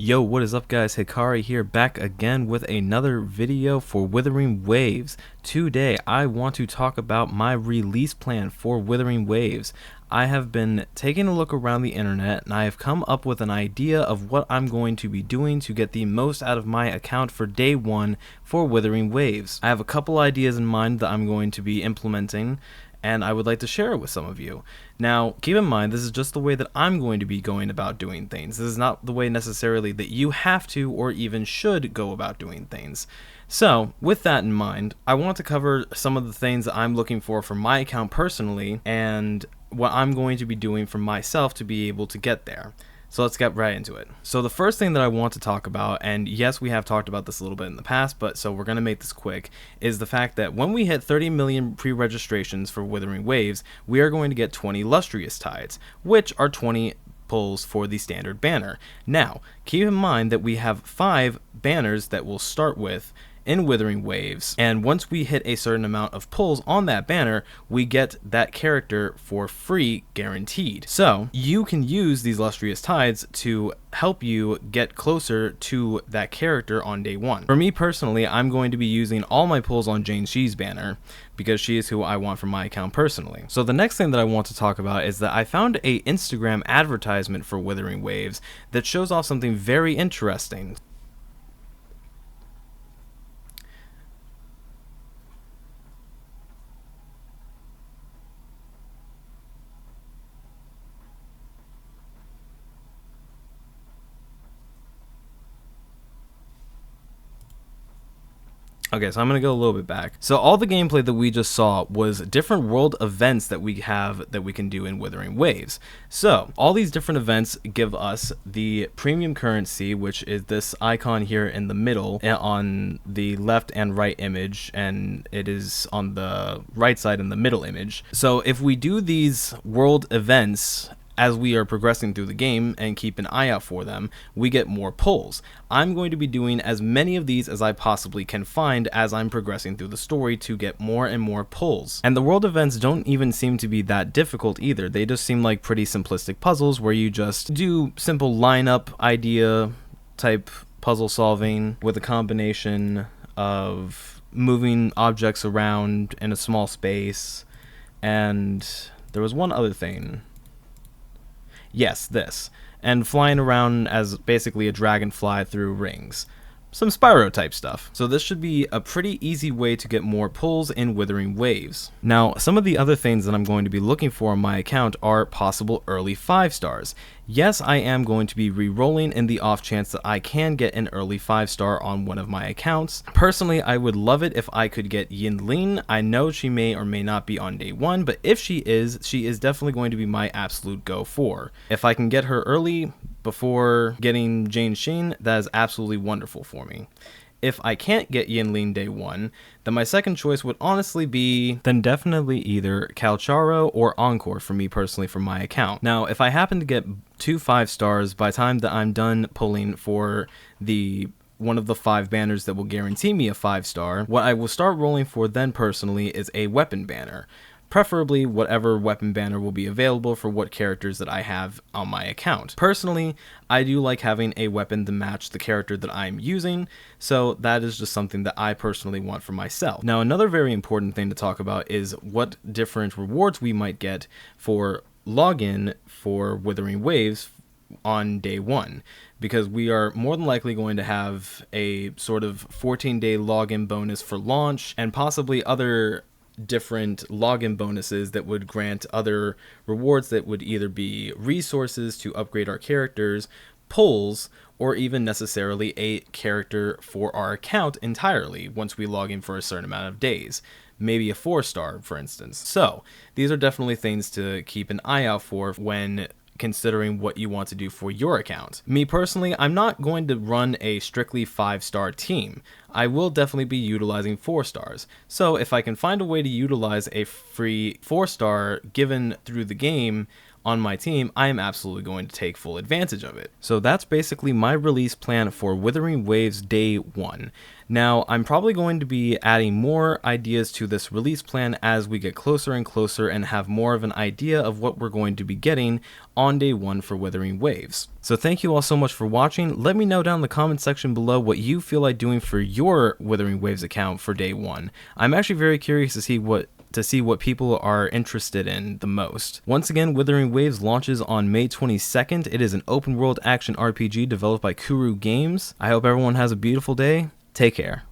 Yo, what is up guys? Hikari here, back again with another video for Wuthering Waves. Today I want to talk about my release plan for Wuthering Waves. I have been taking a look around the internet and I have come up with an idea of what I'm going to be doing to get the most out of my account for day one for Wuthering Waves. I have a couple ideas in mind that I'm going to be implementing, and I would like to share it with some of you. Now, keep in mind, this is just the way that I'm going to be going about doing things. This is not the way necessarily that you have to or even should go about doing things. So, with that in mind, I want to cover some of the things that I'm looking for my account personally, and what I'm going to be doing for myself to be able to get there. So let's get right into it. So the first thing that I want to talk about, and yes, we have talked about this a little bit in the past, but so we're going to make this quick, is the fact that when we hit 30 million pre-registrations for Wuthering Waves, we are going to get 20 Illustrious Tides, which are 20 pulls for the standard banner. Now, keep in mind that we have 5 banners that we'll start with in Wuthering Waves, and once we hit a certain amount of pulls on that banner, we get that character for free, guaranteed. So you can use these Illustrious Tides to help you get closer to that character on day one. For me personally, I'm going to be using all my pulls on Jane Shee's banner because she is who I want for my account personally. So the next thing that I want to talk about is that I found a Instagram advertisement for Wuthering Waves that shows off something very interesting. Okay, so I'm going to go a little bit back. So all the gameplay that we just saw was different world events that we have that we can do in Wuthering Waves. So all these different events give us the premium currency, which is this icon here in the middle on the left and right image, and it is on the right side in the middle image. So if we do these world events as we are progressing through the game and keep an eye out for them, we get more pulls. I'm going to be doing as many of these as I possibly can find as I'm progressing through the story to get more and more pulls. And the world events don't even seem to be that difficult either. They just seem like pretty simplistic puzzles where you just do simple lineup idea type puzzle solving with a combination of moving objects around in a small space. And there was one other thing. Yes, this. And flying around as basically a dragonfly through rings. Some Spyro type stuff. So this should be a pretty easy way to get more pulls in Wuthering Waves. Now, some of the other things that I'm going to be looking for on my account are possible early 5 stars. Yes, I am going to be re-rolling in the off chance that I can get an early 5-star on one of my accounts. Personally, I would love it if I could get Yinlin. I know she may or may not be on day one, but if she is definitely going to be my absolute go for. If I can get her early before getting Jane Sheen, that is absolutely wonderful for me. If I can't get Yinlin day one, then my second choice would honestly be then definitely either Calcharo or Encore for me personally for my account. Now, if I happen to get 2 5-stars by the time that I'm done pulling for the one of the 5 banners that will guarantee me a 5-star, what I will start rolling for then personally is a weapon banner. Preferably whatever weapon banner will be available for what characters that I have on my account. Personally, I do like having a weapon to match the character that I'm using, so that is just something that I personally want for myself. Now, another very important thing to talk about is what different rewards we might get for login for Wuthering Waves on day one, because we are more than likely going to have a sort of 14-day login bonus for launch and possibly other different login bonuses that would grant other rewards that would either be resources to upgrade our characters, pulls, or even necessarily a character for our account entirely once we log in for a certain amount of days. Maybe a 4-star, for instance. So these are definitely things to keep an eye out for when considering what you want to do for your account. Me personally, I'm not going to run a strictly 5-star team. I will definitely be utilizing 4-stars. So if I can find a way to utilize a free 4-star given through the game on my team, I am absolutely going to take full advantage of it. So that's basically my release plan for Wuthering Waves Day 1. Now, I'm probably going to be adding more ideas to this release plan as we get closer and closer and have more of an idea of what we're going to be getting on Day 1 for Wuthering Waves. So thank you all so much for watching. Let me know down in the comment section below what you feel like doing for your Wuthering Waves account for Day 1. I'm actually very curious to see what people are interested in the most. Once again, Wuthering Waves launches on May 22nd. It is an open world action RPG developed by Kuru Games. I hope everyone has a beautiful day. Take care.